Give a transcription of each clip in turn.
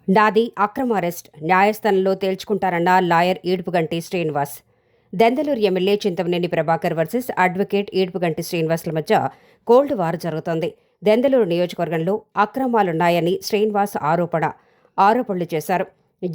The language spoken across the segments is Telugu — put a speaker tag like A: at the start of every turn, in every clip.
A: నాది అక్రమ అరెస్ట్ న్యాయస్థానంలో తేల్చుకుంటారన్న lawyer Edupuganti Srinivas. Denduluru MLA Chintamaneni Prabhakar versus advocate Edupuganti శ్రీనివాస్ల మధ్య కోల్డ్ వార్ జరుగుతోంది. దెందలూరు నియోజకవర్గంలో అక్రమాలున్నాయని శ్రీనివాస్ ఆరోపణలు చేశారు.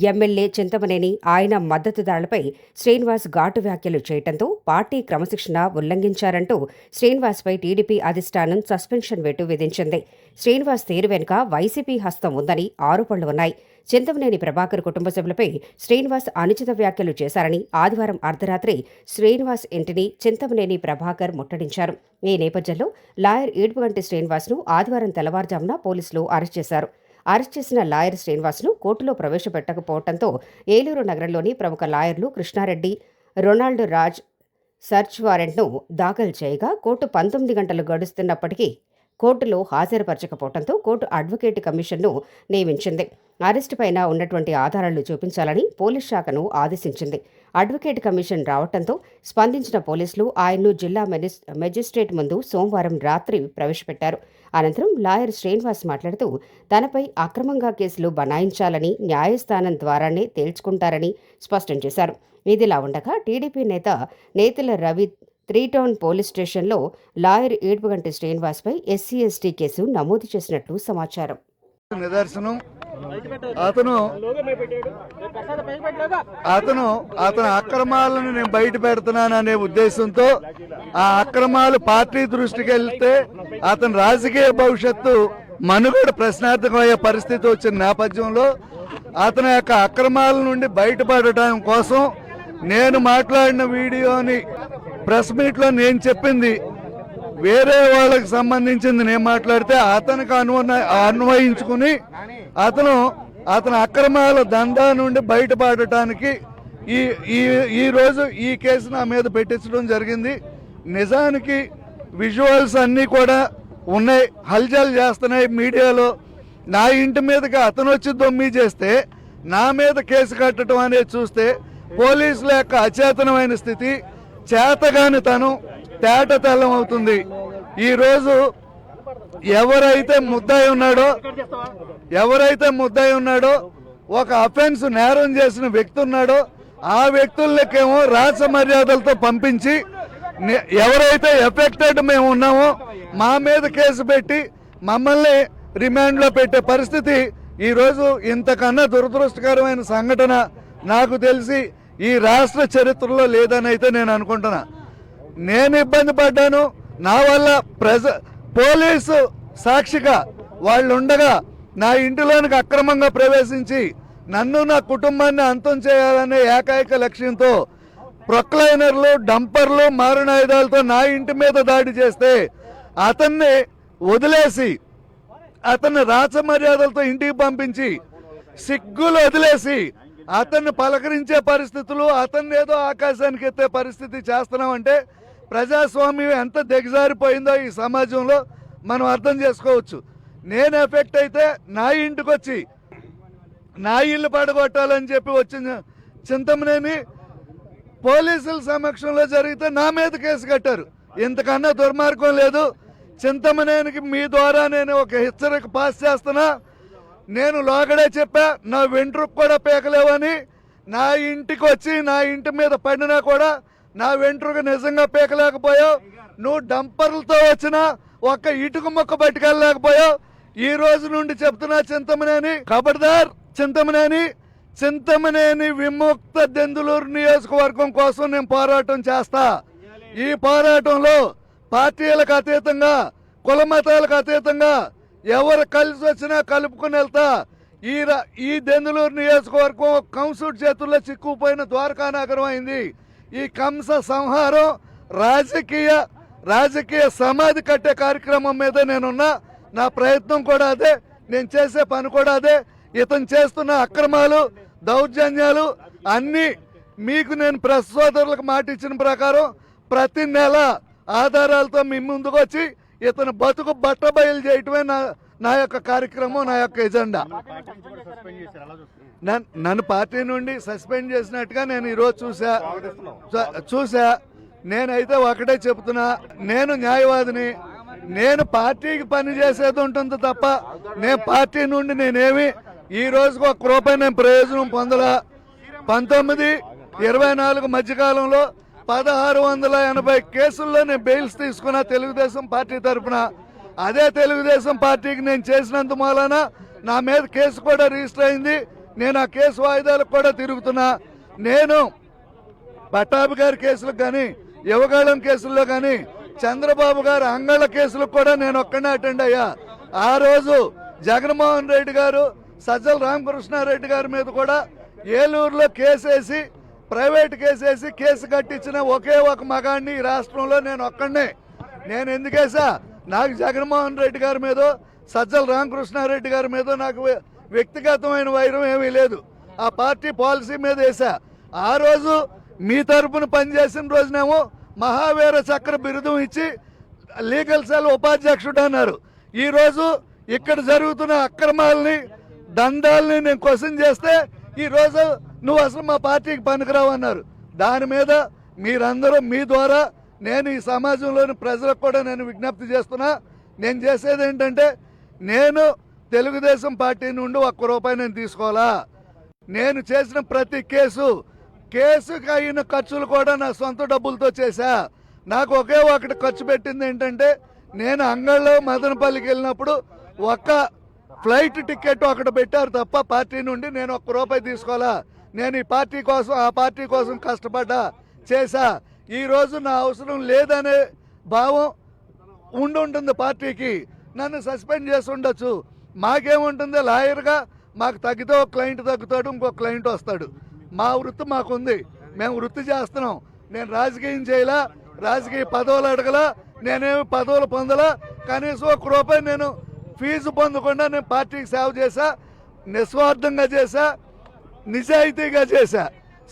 A: ఎమ్మెల్యే చింతమనేని ఆయన మద్దతుదారులపై శ్రీనివాస్ ఘాటు వ్యాఖ్యలు చేయడంతో పార్టీ క్రమశిక్షణ ఉల్లంఘించారంటూ శ్రీనివాస్పై టీడీపీ అధిష్టానం సస్పెన్షన్ వేటు విధించింది. శ్రీనివాస్ తీరు వెనుక వైసీపీ హస్తం ఉందని ఆరోపణలు ఉన్నాయి. చింతమనేని ప్రభాకర్ కుటుంబ సభ్యులపై శ్రీనివాస్ అనుచిత వ్యాఖ్యలు చేశారని ఆదివారం అర్ధరాత్రి శ్రీనివాస్ ఇంటిని చింతమనేని ప్రభాకర్ ముట్టడించారు. ఈ నేపథ్యంలో లాయర్ ఈడ్పుగంటి శ్రీనివాస్ను ఆదివారం తెల్లవారుజామున పోలీసులు అరెస్ట్ చేశారు. అరెస్ట్ చేసిన లాయర్ శ్రీనివాస్ను కోర్టులో ప్రవేశపెట్టకపోవడంతో ఏలూరు నగరంలోని ప్రముఖ లాయర్లు కృష్ణారెడ్డి, రొనాల్డ్ రాజ్ సర్చ్ వారెంట్ను దాఖలు చేయగా కోర్టు 19 గంటలు గడుస్తున్నప్పటికీ కోర్టులో హాజరుపరచకపోవడంతో కోర్టు అడ్వకేట్ కమిషన్ను నియమించింది. అరెస్టు పైన ఉన్నటువంటి ఆధారాలు చూపించాలని పోలీస్ శాఖను ఆదేశించింది. అడ్వకేట్ కమిషన్ రావడంతో స్పందించిన పోలీసులు ఆయన్ను జిల్లా మెజిస్ట్రేట్ ముందు సోమవారం రాత్రి ప్రవేశపెట్టారు. అనంతరం లాయర్ శ్రీనివాస్ మాట్లాడుతూ తనపై అక్రమంగా కేసులు బనాయించాలని న్యాయస్థానం ద్వారానే తేల్చుకుంటారని స్పష్టం చేశారు. ఇదిలా ఉండగా టీడీపీ నేతల రవి 3 టౌన్ పోలీస్ స్టేషన్లో లాయర్ ఈడ్పుగంటి శ్రీనివాస్పై SC/ST కేసు నమోదు చేసినట్లు సమాచారం.
B: నిదర్శనం అతను అక్రమాలను నేను బయట పెడుతున్నాననే ఉద్దేశంతో ఆ అక్రమాలు పార్టీ దృష్టికి వెళ్తే అతని రాజకీయ భవిష్యత్తు మనుగడ ప్రశ్నార్థకమయ్యే పరిస్థితి వచ్చిన నేపథ్యంలో అతని యొక్క అక్రమాల నుండి బయటపడటం కోసం నేను మాట్లాడిన వీడియోని ప్రెస్ మీట్లో నేను చెప్పింది వేరే వాళ్ళకి సంబంధించింది నేను మాట్లాడితే అతనికి అన్వయించుకుని అతను అక్రమాల దందా నుండి బయటపడటానికి ఈ రోజు ఈ కేసు నా మీద పెట్టించడం జరిగింది. నిజానికి విజువల్స్ అన్నీ కూడా ఉన్నాయి, హల్చల్ చేస్తున్నాయి మీడియాలో. నా ఇంటి మీదకి అతను వచ్చి దొమ్మి చేస్తే నా మీద కేసు కట్టడం అనేది చూస్తే పోలీసుల యొక్క అచేతనమైన స్థితి, చేతగాని తను తేట తెల్లం అవుతుంది. ఈరోజు ఎవరైతే ముద్దాయి ఉన్నాడో ఒక అఫెన్స్ నేరం చేసిన వ్యక్తి ఉన్నాడో ఆ వ్యక్తులకేమో రాజ మర్యాదలతో పంపించి ఎవరైతే ఎఫెక్టెడ్ మేము ఉన్నామో మా మీద కేసు పెట్టి మమ్మల్ని రిమాండ్లో పెట్టే పరిస్థితి ఈరోజు ఇంతకన్నా దురదృష్టకరమైన సంఘటన నాకు తెలిసి ఈ రాష్ట్ర చరిత్రలో లేదని అయితే నేను అనుకుంటున్నా. నేను ఇబ్బంది పడ్డాను, నా వల్ల పోలీసు సాక్షిగా వాళ్ళు ఉండగా నా ఇంటిలోనికి అక్రమంగా ప్రవేశించి నన్ను నా కుటుంబాన్ని అంతం చేయాలనే ఏకైక లక్ష్యంతో ప్రొక్లైనర్లు, డంపర్లు, మారణాయుధాలతో నా ఇంటి మీద దాడి చేస్తే అతన్ని వదిలేసి అతన్ని రాచమర్యాదలతో ఇంటికి పంపించి సిగ్గులు వదిలేసి అతన్ని పలకరించే పరిస్థితులు, అతన్ని ఏదో ఆకాశానికి ఎత్తే పరిస్థితి చేస్తున్నామంటే ప్రజాస్వామ్యం ఎంత దిగజారిపోయిందో ఈ సమాజంలో మనం అర్థం చేసుకోవచ్చు. నేను ఎఫెక్ట్ అయితే నా ఇంటికి వచ్చి నా ఇల్లు పడగొట్టాలని చెప్పి వచ్చిన చింతమనేని పోలీసుల సమక్షంలో జరిగితే నా మీద కేసు కట్టారు. ఇంతకన్నా దుర్మార్గం లేదు. చింతమనేనికి మీ ద్వారా నేను ఒక హెచ్చరిక పాస్ చేస్తున్నా. నేను లోగడే చెప్పా, నా వెంట్రుకు కూడా పీకలేవని. నా ఇంటికి వచ్చి నా ఇంటి మీద పడినా కూడా నా వెంట్రుకు నిజంగా పీకలేకపోయావు. నువ్వు డంపర్లతో వచ్చినా ఒక్క ఇటుక మొక్క పట్టుకెళ్ళలేకపోయావు. ఈ రోజు నుండి చెప్తున్నా చింతమనేని, ఖబర్దార్ చింతమనేని విముక్త దెందులూరు నియోజకవర్గం కోసం నేను పోరాటం చేస్తా. ఈ పోరాటంలో పార్టీలకు అతీతంగా, కుల మతాలకు అతీతంగా ఎవరు కలిసి వచ్చినా కలుపుకుని వెళ్తా. ఈ దెందులూరు నియోజకవర్గం కంసుడి చేతుల్లో చిక్కుపోయిన ద్వారకా నగరం అయింది. ఈ కంస సంహారం రాజకీయ సమాధి కట్టే కార్యక్రమం మీద నేనున్నా. నా ప్రయత్నం కూడా అదే, నేను చేసే పని కూడా అదే. ఇతను చేస్తున్న అక్రమాలు, దౌర్జన్యాలు అన్నీ మీకు నేను ప్రెస్ సోదరులకు మాట ఇచ్చిన ప్రకారం ప్రతి నెల ఆధారాలతో మీ ముందుకు వచ్చి ఇతను బతుకు బట్టబయలు చేయటమే నా యొక్క కార్యక్రమం, నా యొక్క ఎజెండా. నన్ను పార్టీ నుండి సస్పెండ్ చేసినట్టుగా నేను ఈరోజు చూసా. నేనైతే ఒకటే చెప్తున్నా, నేను న్యాయవాదిని. నేను పార్టీకి పని చేసేది ఉంటుంది తప్ప నేను పార్టీ నుండి నేనేమి ఈ రోజుకు ఒక్క రూపాయి నేను ప్రయోజనం పొందలా. 19-24 మధ్యకాలంలో 1680 కేసుల్లో నేను బెయిల్స్ తీసుకున్నా తెలుగుదేశం పార్టీ తరఫున. అదే తెలుగుదేశం పార్టీకి నేను చేసినంత మూలాన నా మీద కేసు కూడా రిజిస్టర్ అయింది. నేను ఆ కేసు వాయిదాలకు కూడా తిరుగుతున్నా. నేను పట్టాభి గారి కేసులకు కానీ, యువగాళం కేసుల్లో కానీ, చంద్రబాబు గారు అంగళ్ళ కేసులకు కూడా నేను ఒక్కడే అటెండ్ అయ్యా. ఆ రోజు జగన్మోహన్ రెడ్డి గారు, సజ్జల రామకృష్ణారెడ్డి గారి మీద కూడా ఏలూరులో కేసేసి, ప్రైవేట్ కేసేసి కేసు కట్టించిన ఒకే ఒక మగాడిని ఈ రాష్ట్రంలో నేను ఒక్కడే. నేను ఎందుకేసా? నాకు జగన్మోహన్ రెడ్డి గారి మీద, సజ్జల రామకృష్ణారెడ్డి గారి మీద నాకు వ్యక్తిగతమైన వైరం ఏమీ లేదు. ఆ పార్టీ పాలసీ మీద వేసా. ఆ రోజు మీ తరపున పనిచేసిన రోజునేమో మహావీర చక్ర బిరుదం ఇచ్చి లీగల్ సెల్ ఉపాధ్యక్షుడు అన్నారు. ఈరోజు ఇక్కడ జరుగుతున్న అక్రమాలని, దందాలని నేను క్వశ్చన్ చేస్తే ఈరోజు నువ్వు అసలు మా పార్టీకి పనికిరావు అన్నారు. దాని మీద మీరందరూ మీ ద్వారా నేను ఈ సమాజంలోని ప్రజలకు కూడా నేను విజ్ఞప్తి చేస్తున్నా. నేను చేసేది ఏంటంటే, నేను తెలుగుదేశం పార్టీ నుండి ఒక్క రూపాయి నేను తీసుకోవాలా. నేను చేసిన ప్రతి కేసుకి అయిన ఖర్చులు కూడా నా సొంత డబ్బులతో చేశా. నాకు ఒకే ఒకటి ఖర్చు పెట్టింది ఏంటంటే, నేను అంగళ్ళలో మదనపల్లికి వెళ్ళినప్పుడు ఒక్క ఫ్లైట్ టికెట్ ఒకటి పెట్టారు తప్ప పార్టీ నుండి నేను ఒక్క రూపాయి తీసుకోవాలా. నేను ఈ పార్టీ కోసం, ఆ పార్టీ కోసం కష్టపడ్డా, చేశా. ఈరోజు నా అవసరం లేదనే భావం ఉంటుంది పార్టీకి. నన్ను సస్పెండ్ చేసి ఉండొచ్చు. మాకేముంటుంది, లాయర్గా మాకు తగ్గితే ఒక క్లయింట్ తగ్గుతాడు, ఇంకో క్లయింట్ వస్తాడు. మా వృత్తి మాకుంది, మేము వృత్తి చేస్తున్నాం. నేను రాజకీయం చేయలా, రాజకీయ పదవులు అడగలా, నేనేమి పదవులు పొందలా. కనీసం ఒక్క రూపాయి నేను ఫీజు పొందకుండా నేను పార్టీకి సేవ చేశా, నిస్వార్థంగా చేశా, నిజాయితీగా చేశా.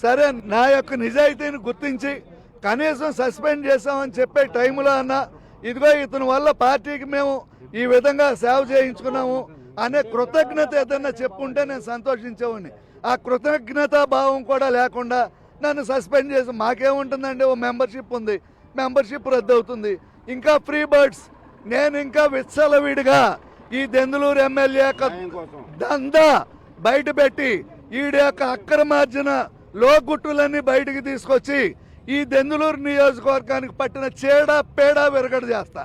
B: సరే, నా యొక్క నిజాయితీని గుర్తించి కనీసం సస్పెండ్ చేశామని చెప్పే టైంలో అన్నా, ఇదిగో ఇతని వల్ల పార్టీకి మేము ఈ విధంగా సేవ చేయించుకున్నాము అనే కృతజ్ఞత ఏదన్నా చెప్పుంటే నేను సంతోషించేవాడిని. ఆ కృతజ్ఞతా భావం కూడా లేకుండా నన్ను సస్పెండ్ చేసి మాకేముంటుందండి, ఓ మెంబర్షిప్ ఉంది, మెంబర్షిప్ రద్దు అవుతుంది. ఇంకా ఫ్రీ బర్డ్స్. నేను ఇంకా విచ్చలవిడిగా ఈ దెందులూరు ఎమ్మెల్యే దందా బయట పెట్టి ఈడి యొక్క అక్రమార్జన లోగుట్టులన్నీ బయటికి తీసుకొచ్చి ఈ దెందులూరు నియోజకవర్గానికి పట్టిన చీడ పేడ విరగడ చేస్తా.